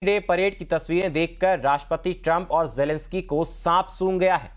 Day parade की तस्वीरें देखकर राष्ट्रपति ट्रंप और जेलेंस्की को सांप सूंघ गया है।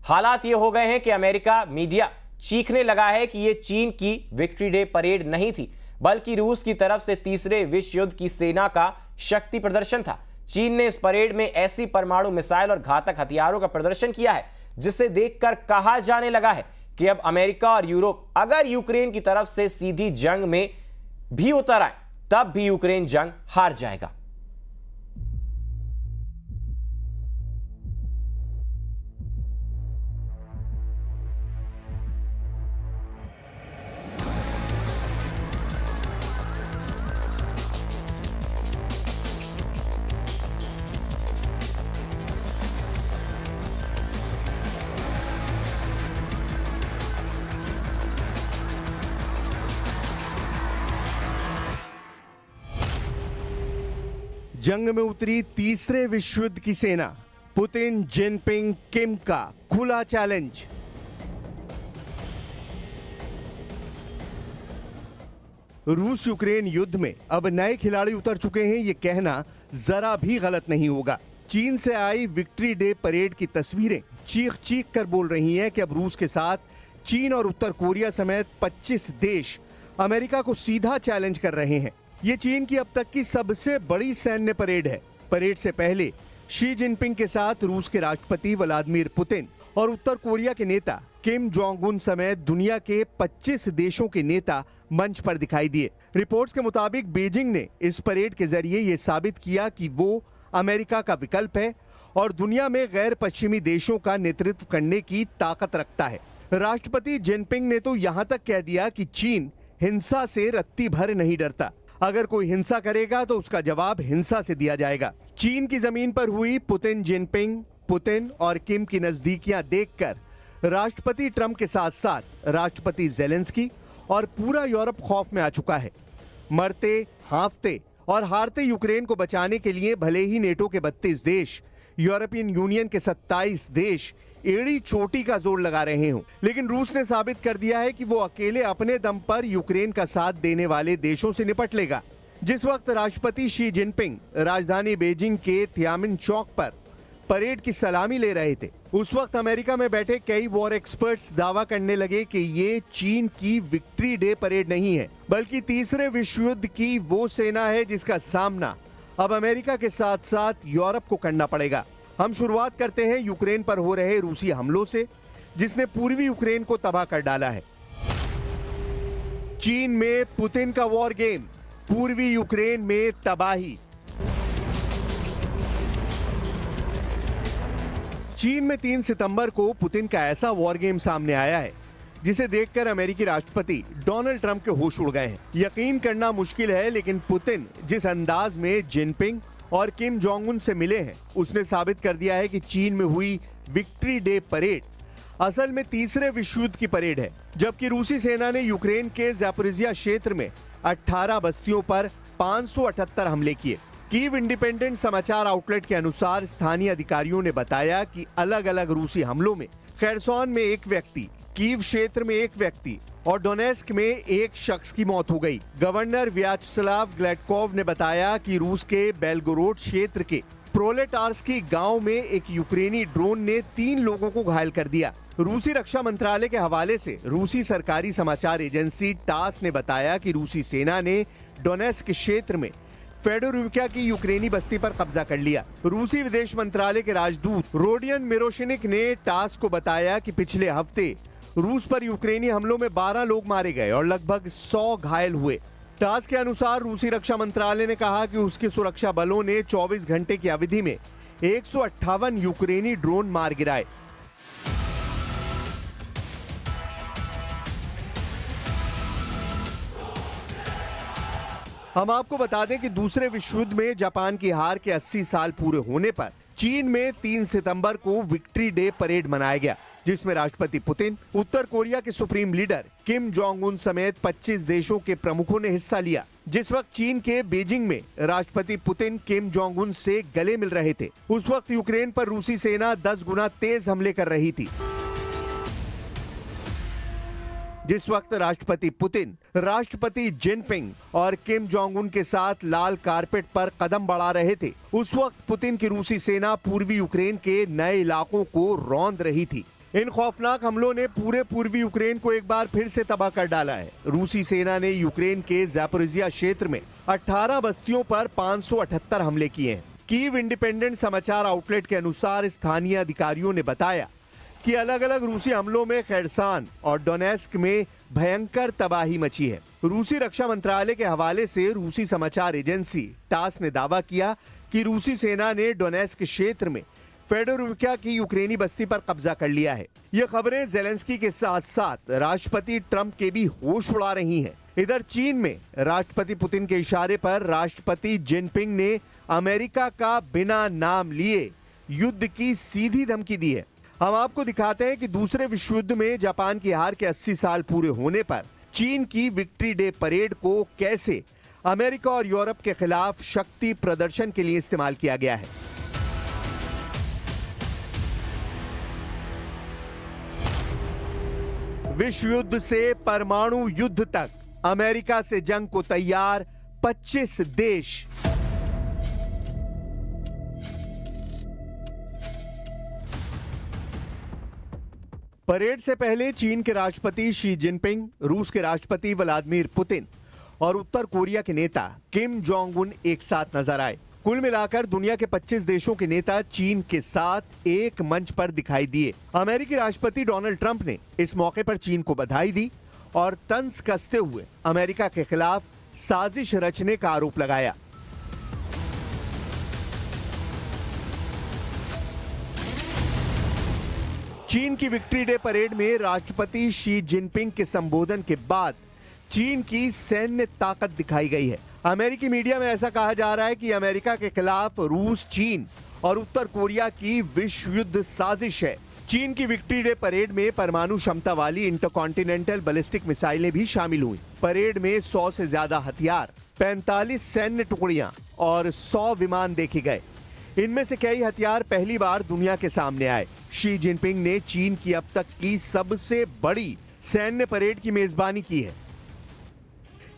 हालात ये हो गए हैं कि अमेरिका मीडिया चीखने लगा है कि ये चीन की विक्ट्री डे परेड नहीं थी, बल्कि रूस की तरफ से तीसरे विश्व युद्ध की सेना का शक्ति प्रदर्शन था। चीन ने इस परेड में ऐसी परमाणु मिसाइल और घातक हथियारों का प्रदर्शन किया है जिसे देखकर कहा जाने लगा है कि अब अमेरिका और यूरोप अगर यूक्रेन की तरफ से सीधी जंग में भी उतर आए तब भी यूक्रेन जंग हार जाएगा। जंग में उतरी तीसरे विश्व युद्ध की सेना, पुतिन, जिनपिंग, किम का खुला चैलेंज। रूस यूक्रेन युद्ध में अब नए खिलाड़ी उतर चुके हैं, ये कहना जरा भी गलत नहीं होगा। चीन से आई विक्ट्री डे परेड की तस्वीरें चीख चीख कर बोल रही हैं कि अब रूस के साथ चीन और उत्तर कोरिया समेत 25 देश अमेरिका को सीधा चैलेंज कर रहे हैं। ये चीन की अब तक की सबसे बड़ी सैन्य परेड है। परेड से पहले शी जिनपिंग के साथ रूस के राष्ट्रपति व्लादिमीर पुतिन और उत्तर कोरिया के नेता किम जोंग उन समेत दुनिया के 25 देशों के नेता मंच पर दिखाई दिए। रिपोर्ट्स के मुताबिक बीजिंग ने इस परेड के जरिए ये साबित किया कि वो अमेरिका का विकल्प है और दुनिया में गैर पश्चिमी देशों का नेतृत्व करने की ताकत रखता है। राष्ट्रपति जिनपिंग ने तो यहाँ तक कह दिया कि चीन हिंसा से रत्ती भर नहीं डरता। अगर कोई हिंसा करेगा तो उसका जवाब हिंसा से दिया जाएगा। चीन की जमीन पर हुई पुतिन जिनपिंग, पुतिन और किम की नजदीकियां देखकर राष्ट्रपति ट्रंप के साथ साथ राष्ट्रपति जेलेंस्की और पूरा यूरोप खौफ में आ चुका है। मरते, हांफते और हारते यूक्रेन को बचाने के लिए भले ही नेटो के 32 देश, यूरोपियन यूनियन के 27 देश एड़ी चोटी का जोर लगा रहे हों, लेकिन रूस ने साबित कर दिया है कि वो अकेले अपने दम पर यूक्रेन का साथ देने वाले देशों से निपट लेगा। जिस वक्त राष्ट्रपति शी जिनपिंग राजधानी बीजिंग के थियामिन चौक पर परेड की सलामी ले रहे थे, उस वक्त अमेरिका में बैठे कई वॉर एक्सपर्ट्स दावा करने लगे कि ये चीन की विक्ट्री डे परेड नहीं है, बल्कि तीसरे विश्व युद्ध की वो सेना है जिसका सामना अब अमेरिका के साथ साथ यूरोप को करना पड़ेगा। हम शुरुआत करते हैं यूक्रेन पर हो रहे रूसी हमलों से, जिसने पूर्वी यूक्रेन को तबाह कर डाला है। चीन में पुतिन का वॉर गेम, पूर्वी यूक्रेन में तबाही। चीन में 3 सितंबर को पुतिन का ऐसा वॉर गेम सामने आया है जिसे देखकर अमेरिकी राष्ट्रपति डोनाल्ड ट्रंप के होश उड़ गए हैं। यकीन करना मुश्किल है, लेकिन पुतिन जिस अंदाज में जिनपिंग और किम जोंग उन से मिले हैं, उसने साबित कर दिया है कि चीन में हुई विक्ट्री डे परेड असल में तीसरे विश्व युद्ध की परेड है। जबकि रूसी सेना ने यूक्रेन के ज़ैपोरिज़िया क्षेत्र में 18 बस्तियों पर 578 हमले किए। कीव इंडिपेंडेंट समाचार आउटलेट के अनुसार स्थानीय अधिकारियों ने बताया कि अलग अलग रूसी हमलों में खेरसोन में 1 व्यक्ति, कीव क्षेत्र में 1 व्यक्ति और डोनेस्क में 1 शख्स की मौत हो गई। गवर्नर व्याचस्लाव ग्लैडकोव ने बताया कि रूस के बेलगोरोड क्षेत्र के प्रोलेटार्स्की गांव में एक यूक्रेनी ड्रोन ने 3 लोगों को घायल कर दिया। रूसी रक्षा मंत्रालय के हवाले से रूसी सरकारी समाचार एजेंसी टास ने बताया कि रूसी सेना ने डोनेस्क क्षेत्र में फेडोरिवका की यूक्रेनी बस्ती पर कब्जा कर लिया। रूसी विदेश मंत्रालय के राजदूत रोडियन मिरोशिनिक ने टास को बताया कि पिछले हफ्ते रूस पर यूक्रेनी हमलों में 12 लोग मारे गए और लगभग 100 घायल हुए। टास के अनुसार रूसी रक्षा मंत्रालय ने कहा कि उसके सुरक्षा बलों ने 24 घंटे की अवधि में 158 यूक्रेनी ड्रोन मार गिराए। हम आपको बता दें कि दूसरे विश्व युद्ध में जापान की हार के 80 साल पूरे होने पर चीन में 3 सितंबर को विक्ट्री डे परेड मनाया गया, जिसमें राष्ट्रपति पुतिन, उत्तर कोरिया के supreme leader Kim Jong Un समेत 25 देशों के प्रमुखों ने हिस्सा लिया। जिस वक्त चीन के बीजिंग में राष्ट्रपति पुतिन किम जोंग उन से गले मिल रहे थे, उस वक्त यूक्रेन पर रूसी सेना 10 गुना तेज हमले कर रही थी। जिस वक्त राष्ट्रपति पुतिन, राष्ट्रपति जिनपिंग और किम जोंग उन के साथ लाल कारपेट पर कदम बढ़ा रहे थे, उस वक्त पुतिन की रूसी सेना पूर्वी यूक्रेन के नए इलाकों को रौंद रही थी। इन खौफनाक हमलों ने पूरे पूर्वी यूक्रेन को एक बार फिर से तबाह कर डाला है। रूसी सेना ने यूक्रेन के ज़ैपोरिज़िया क्षेत्र में 18 बस्तियों पर 578 हमले किए हैं। कीव इंडिपेंडेंट समाचार आउटलेट के अनुसार स्थानीय अधिकारियों ने बताया कि अलग अलग रूसी हमलों में खेरसान और डोनेस्क में भयंकर तबाही मची है। रूसी रक्षा मंत्रालय के हवाले से रूसी समाचार एजेंसी टास ने दावा किया कि रूसी सेना ने डोनेस्क क्षेत्र में फेडोरोविका की यूक्रेनी बस्ती पर कब्जा कर लिया है। ये खबरें जेलेंस्की के साथ साथ राष्ट्रपति ट्रंप के भी होश उड़ा रही हैं। इधर चीन में राष्ट्रपति पुतिन के इशारे पर राष्ट्रपति जिनपिंग ने अमेरिका का बिना नाम लिए युद्ध की सीधी धमकी दी है। हम आपको दिखाते हैं कि दूसरे विश्व युद्ध में जापान की हार के 80 साल पूरे होने पर चीन की विक्ट्री डे परेड को कैसे अमेरिका और यूरोप के खिलाफ शक्ति प्रदर्शन के लिए इस्तेमाल किया गया है। विश्व युद्ध से परमाणु युद्ध तक अमेरिका से जंग को तैयार 25 देश। परेड से पहले चीन के राष्ट्रपति शी जिनपिंग, रूस के राष्ट्रपति व्लादिमीर पुतिन और उत्तर कोरिया के नेता किम जोंग उन एक साथ नजर आए। कुल मिलाकर दुनिया के 25 देशों के नेता चीन के साथ एक मंच पर दिखाई दिए। अमेरिकी राष्ट्रपति डोनाल्ड ट्रंप ने इस मौके पर चीन को बधाई दी और तंज कसते हुए अमेरिका के खिलाफ साजिश रचने का आरोप लगाया। चीन की विक्ट्री डे परेड में राष्ट्रपति शी जिनपिंग के संबोधन के बाद चीन की सैन्य ताकत दिखाई गई है। अमेरिकी मीडिया में ऐसा कहा जा रहा है कि अमेरिका के खिलाफ रूस, चीन और उत्तर कोरिया की विश्व युद्ध साजिश है। चीन की विक्ट्री डे परेड में परमाणु क्षमता वाली इंटरकॉन्टिनेंटल बैलिस्टिक मिसाइलें भी शामिल हुई। परेड में 100 से ज्यादा हथियार, 45 सैन्य टुकड़ियां और 100 विमान देखे गए। इनमें से कई हथियार पहली बार दुनिया के सामने आए। शी जिनपिंग ने चीन की अब तक की सबसे बड़ी सैन्य परेड की मेजबानी की है।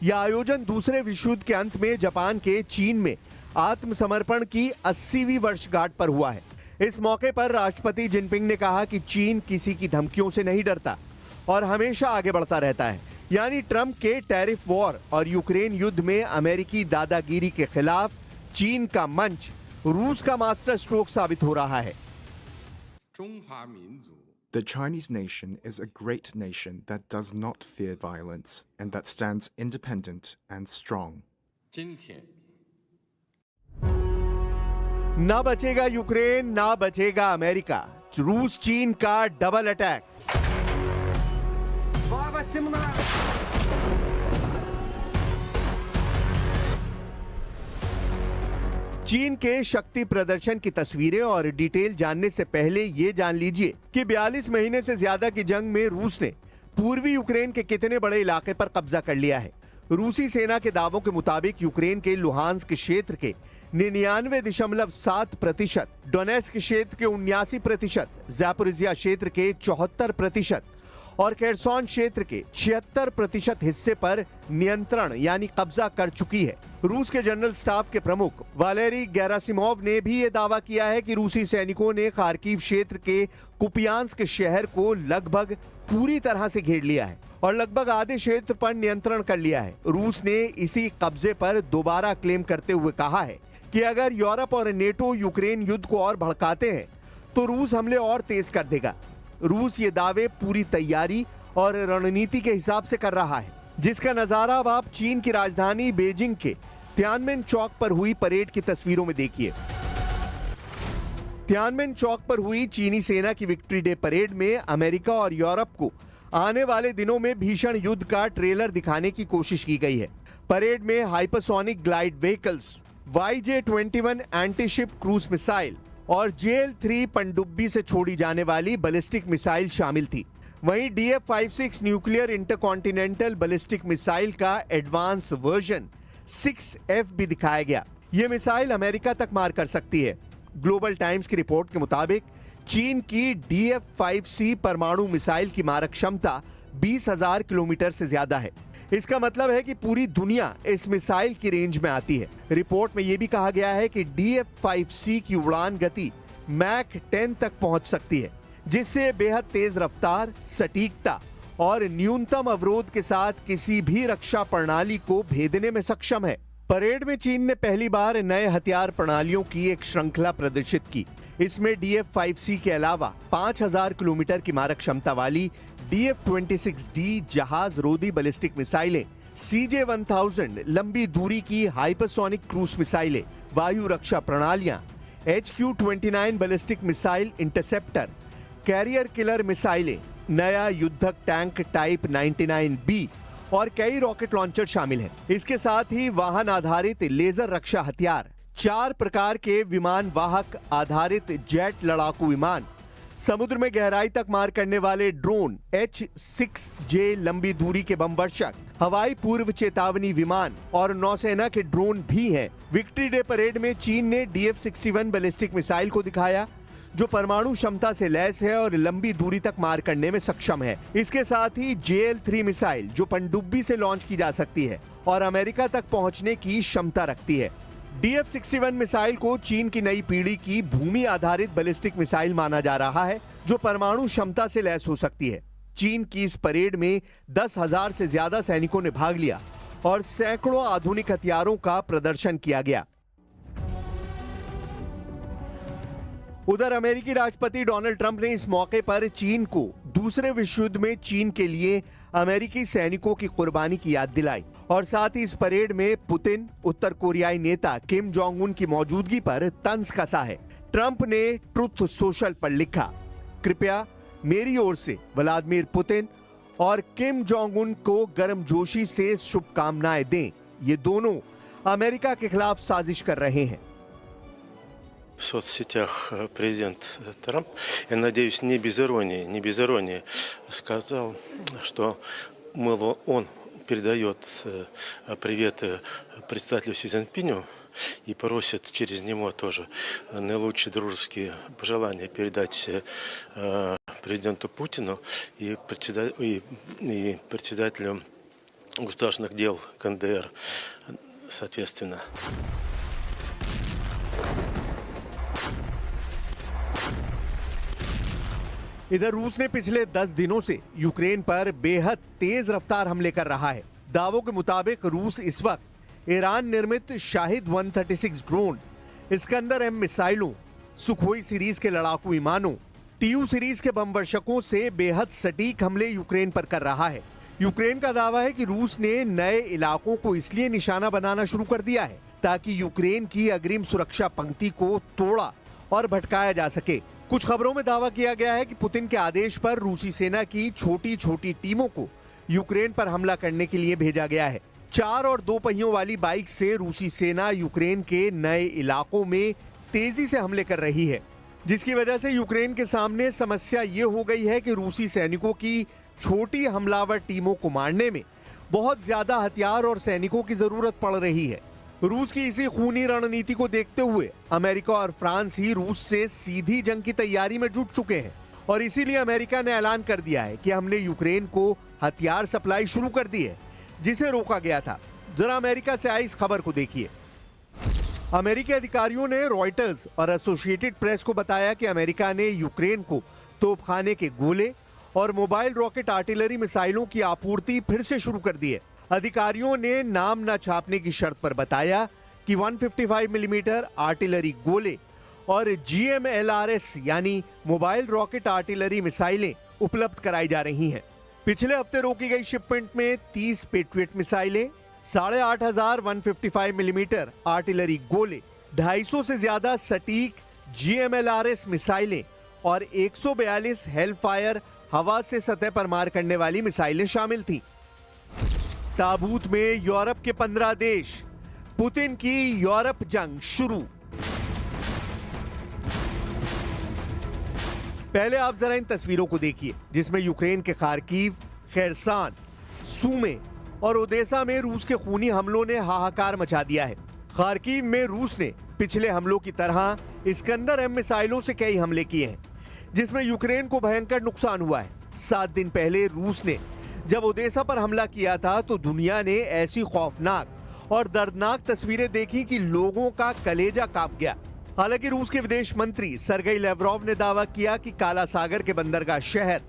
यह आयोजन दूसरे विश्व युद्ध के अंत में जापान के चीन में आत्मसमर्पण की 80वीं वर्षगांठ पर हुआ है। इस मौके पर राष्ट्रपति जिनपिंग ने कहा कि चीन किसी की धमकियों से नहीं डरता और हमेशा आगे बढ़ता रहता है। यानी ट्रंप के टैरिफ वॉर और यूक्रेन युद्ध में अमेरिकी दादागिरी के खिलाफ चीन का मंच रूस का मास्टर स्ट्रोक साबित हो रहा है। The Chinese nation is a great nation that does not fear violence and that stands independent and strong. ना बचेगा यूक्रेन, ना बचेगा अमेरिका। रूस चीन का डबल अटैक। चीन के शक्ति प्रदर्शन की तस्वीरें और डिटेल जानने से पहले ये जान लीजिए कि 42 महीने से ज्यादा की जंग में रूस ने पूर्वी यूक्रेन के कितने बड़े इलाके पर कब्जा कर लिया है। रूसी सेना के दावों के मुताबिक यूक्रेन के लुहांस्क क्षेत्र के 99.7%, डोनेस्क क्षेत्र के 79%, ज़ैपोरिज़िया क्षेत्र के 74% और खेरसॉन क्षेत्र के 76% हिस्से पर नियंत्रण यानी कब्जा कर चुकी है। रूस के जनरल स्टाफ के प्रमुख वालेरी गेरासिमोव ने भी यह दावा किया है कि रूसी सैनिकों ने खार्किव क्षेत्र के कुपियांस्क शहर को लगभग पूरी तरह से घेर लिया है और लगभग आधे क्षेत्र पर नियंत्रण कर लिया है। रूस ने इसी कब्जे पर दोबारा क्लेम करते हुए कहा है कि अगर यूरोप और नेटो यूक्रेन युद्ध को और भड़काते हैं तो रूस हमले और तेज कर देगा। रूस ये दावे पूरी तैयारी और रणनीति के हिसाब से कर रहा है, जिसका नजारा अब आप चीन की राजधानी बीजिंग के तियानमेन चौक पर हुई परेड की तस्वीरों में देखिए। तियानमेन चौक पर हुई चीनी सेना की विक्ट्री डे परेड में अमेरिका और यूरोप को आने वाले दिनों में भीषण युद्ध का ट्रेलर दिखाने की कोशिश की गई है। परेड में hypersonic glide vehicles, YJ-21 antiship cruise missile और JL-3 पनडुब्बी से छोड़ी जाने वाली बैलिस्टिक मिसाइल शामिल थी। वहीं DF-56 nuclear intercontinental ballistic missile का एडवांस वर्जन 6F भी दिखाया गया। यह मिसाइल अमेरिका तक मार कर सकती है। ग्लोबल टाइम्स की रिपोर्ट के मुताबिक चीन की DF-5C परमाणु मिसाइल की मारक क्षमता 20,000 किलोमीटर से ज्यादा है। इसका मतलब है कि पूरी दुनिया इस मिसाइल की रेंज में आती है। रिपोर्ट में यह भी कहा गया है कि DF-5C की उड़ान गति मैक 10 तक पहुंच सकती है, जिससे बेहद तेज रफ्तार, सटीकता और न्यूनतम अवरोध के साथ किसी भी रक्षा प्रणाली को भेदने में सक्षम है। परेड में चीन ने पहली बार नए हथियार प्रणालियों की एक श्रृंखला प्रदर्शित की। इसमें DF-5C के अलावा 5,000 किलोमीटर की मारक क्षमता वाली DF-26D जहाज रोधी बैलिस्टिक मिसाइलें, CJ-1000 लंबी दूरी की हाइपरसोनिक क्रूज मिसाइलें, वायु रक्षा प्रणालियां, HQ-29 ballistic missile interceptor, carrier killer मिसाइलें, नया युद्धक टैंक टाइप 99B और कई रॉकेट लॉन्चर शामिल हैं। इसके साथ ही वाहन आधारित लेजर रक्षा हथियार, 4 प्रकार के विमान वाहक आधारित जेट लड़ाकू विमान, समुद्र में गहराई तक मार करने वाले ड्रोन, H-6J लंबी दूरी के बम वर्षक, हवाई पूर्व चेतावनी विमान और नौसेना के ड्रोन भी हैं। विक्ट्री डे परेड में चीन ने DF-61 बैलिस्टिक मिसाइल को दिखाया, जो परमाणु क्षमता से लैस है और लंबी दूरी तक मार करने में सक्षम है। इसके साथ ही JL-3 मिसाइल, जो पनडुब्बी से लॉन्च की जा सकती है और अमेरिका तक पहुंचने की क्षमता रखती है। DF-61 मिसाइल को चीन की नई पीढ़ी की भूमि आधारित बैलिस्टिक मिसाइल माना जा रहा है, जो परमाणु क्षमता से लैस हो सकती है। चीन की इस परेड में 10,000 से ज्यादा सैनिकों ने भाग लिया और सैकड़ों आधुनिक हथियारों का प्रदर्शन किया गया। उधर अमेरिकी राष्ट्रपति डोनाल्ड ट्रंप ने इस मौके पर चीन को दूसरे विश्व युद्ध में चीन के लिए अमेरिकी सैनिकों की कुर्बानी की याद दिलाई और साथ ही इस परेड में पुतिन, उत्तर कोरियाई नेता किम जोंग उन की मौजूदगी पर तंज कसा है। ट्रंप ने ट्रुथ सोशल पर लिखा, कृपया मेरी ओर से व्लादिमीर पुतिन और किम जोंग उन को गर्मजोशी से शुभकामनाएं दें। ये दोनों अमेरिका के खिलाफ साजिश कर रहे हैं। В соцсетях президент Трамп, я надеюсь, не без иронии, сказал, что, мол, он передает приветы председателю Си Цзиньпиню и просит через него тоже наилучшие дружеские пожелания передать президенту Путину и председателю государственных дел КНДР, соответственно. इधर रूस ने पिछले 10 दिनों से यूक्रेन पर बेहद तेज रफ्तार हमले कर रहा है। दावों के मुताबिक रूस इस वक्त ईरान निर्मित शाहिद 136 ड्रोन, इस्कंदर M मिसाइलों, सुखोई सीरीज के लड़ाकू विमानों, TU सीरीज के बम वर्षकों से बेहद सटीक हमले यूक्रेन पर कर रहा है। यूक्रेन का दावा है कि रूस ने नए इलाकों को इसलिए निशाना बनाना शुरू कर दिया है ताकि यूक्रेन की अग्रिम सुरक्षा पंक्ति को तोड़ा और भटकाया जा सके। कुछ खबरों में दावा किया गया है कि पुतिन के आदेश पर रूसी सेना की छोटी छोटी टीमों को यूक्रेन पर हमला करने के लिए भेजा गया है। 4 और 2 पहियों वाली बाइक से रूसी सेना यूक्रेन के नए इलाकों में तेजी से हमले कर रही है, जिसकी वजह से यूक्रेन के सामने समस्या ये हो गई है कि रूसी सैनिकों की छोटी हमलावर टीमों को मारने में बहुत ज्यादा हथियार और सैनिकों की जरूरत पड़ रही है। रूस की इसी खूनी रणनीति को देखते हुए अमेरिका और फ्रांस ही रूस से सीधी जंग की तैयारी में जुट चुके हैं और इसीलिए अमेरिका ने ऐलान कर दिया है कि हमने यूक्रेन को हथियार सप्लाई शुरू कर दी है, जिसे रोका गया था। जरा अमेरिका से आई इस खबर को देखिए। अमेरिकी अधिकारियों ने रॉयटर्स और एसोसिएटेड प्रेस को बताया कि अमेरिका ने यूक्रेन को तोपखाने के गोले और मोबाइल रॉकेट आर्टिलरी मिसाइलों की आपूर्ति फिर से शुरू कर दी है। अधिकारियों ने नाम न छापने की शर्त पर बताया कि 155 मिलीमीटर आर्टिलरी गोले और GMLRS यानी मोबाइल रॉकेट आर्टिलरी मिसाइलें उपलब्ध कराई जा रही हैं। पिछले हफ्ते रोकी गई शिपमेंट में 30 पेट्रियट मिसाइलें, 8,500 155 मिलीमीटर आर्टिलरी गोले, 250 से ज्यादा सटीक GMLRS मिसाइलें और 142 हेलफायर हवा से सतह पर मार करने वाली मिसाइलें शामिल थीं। ताबूत में यूरोप के 15 देश, पुतिन की यूरोप जंग शुरू। पहले आप जरा इन तस्वीरों को देखिए, जिसमें यूक्रेन के खार्किव, खेरसान, सूमे और ओदेसा में रूस के खूनी हमलों ने हाहाकार मचा दिया है। खार्किव में रूस ने पिछले हमलों की तरह इस्कंदर M मिसाइलों से कई हमले किए हैं, जिसमें यूक्रेन को भयंकर नुकसान हुआ है। 7 दिन पहले रूस ने जब ओडेसा पर हमला किया था तो दुनिया ने ऐसी खौफनाक और दर्दनाक तस्वीरें देखी कि लोगों का कलेजा कांप गया। हालांकि रूस के विदेश मंत्री सर्गेई लैवरोव ने दावा किया कि काला सागर के बंदरगाह शहर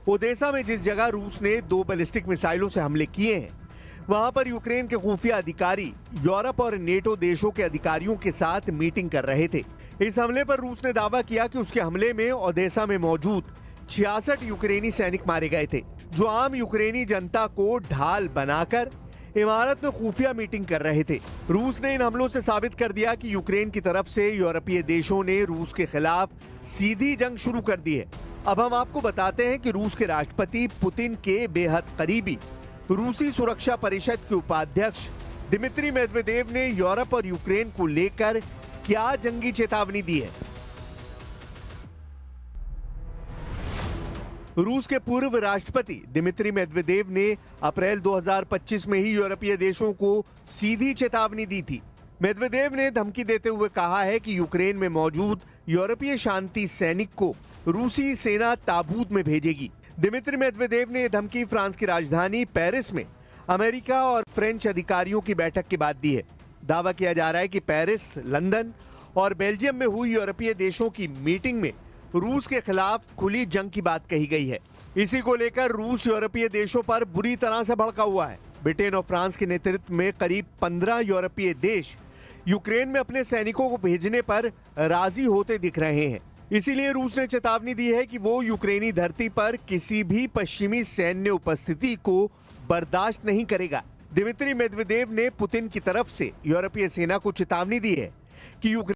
ओडेसा में जिस जगह रूस ने 2 बैलिस्टिक मिसाइलों से हमले किए हैं, वहां पर यूक्रेन के खुफिया अधिकारी यूरोप और नेटो देशों के अधिकारियों के साथ मीटिंग कर रहे थे। इस हमले पर रूस ने दावा किया कि उसके हमले में ओडेसा में मौजूद 66 यूक्रेनी सैनिक मारे गए थे, जो आम यूक्रेनी जनता को ढाल बनाकर इमारत में खुफिया मीटिंग कर रहे थे। रूस ने इन हमलों से साबित कर दिया कि यूक्रेन की तरफ से यूरोपीय देशों ने रूस के खिलाफ सीधी जंग शुरू कर दी है। अब हम आपको बताते हैं कि रूस के राष्ट्रपति पुतिन के बेहद करीबी रूसी सुरक्षा परिषद के उपाध्यक्ष दिमित्री मेदवेदेव ने यूरोप और यूक्रेन को लेकर क्या जंगी चेतावनी दी है। रूस के पूर्व राष्ट्रपति दिमित्री मेदवेदेव ने अप्रैल 2025 में ही यूरोपीय देशों को सीधी चेतावनी दी थी। मेदवेदेव ने धमकी देते हुए कहा है कि यूक्रेन में मौजूद यूरोपीय शांति सैनिक को रूसी सेना ताबूत में भेजेगी। दिमित्री मेदवेदेव ने यह धमकी फ्रांस की राजधानी पेरिस में अमेरिका और फ्रेंच अधिकारियों की बैठक के बाद दी है। दावा किया जा रहा है कि पेरिस, लंदन और बेल्जियम में हुई यूरोपीय देशों की मीटिंग में रूस के खिलाफ खुली जंग की बात कही गई है। इसी को लेकर रूस यूरोपीय देशों पर बुरी तरह से भड़का हुआ है। ब्रिटेन और फ्रांस के नेतृत्व में करीब 15 यूरोपीय देश यूक्रेन में अपने सैनिकों को भेजने पर राजी होते दिख रहे हैं। इसीलिए रूस ने चेतावनी दी है कि वो यूक्रेनी धरती पर किसी भी पश्चिमी सैन्य उपस्थिति को बर्दाश्त नहीं करेगा। दिमित्री मेदवेदेव ने पुतिन की तरफ से यूरोपीय सेना को चेतावनी दी है कि यूक्रेन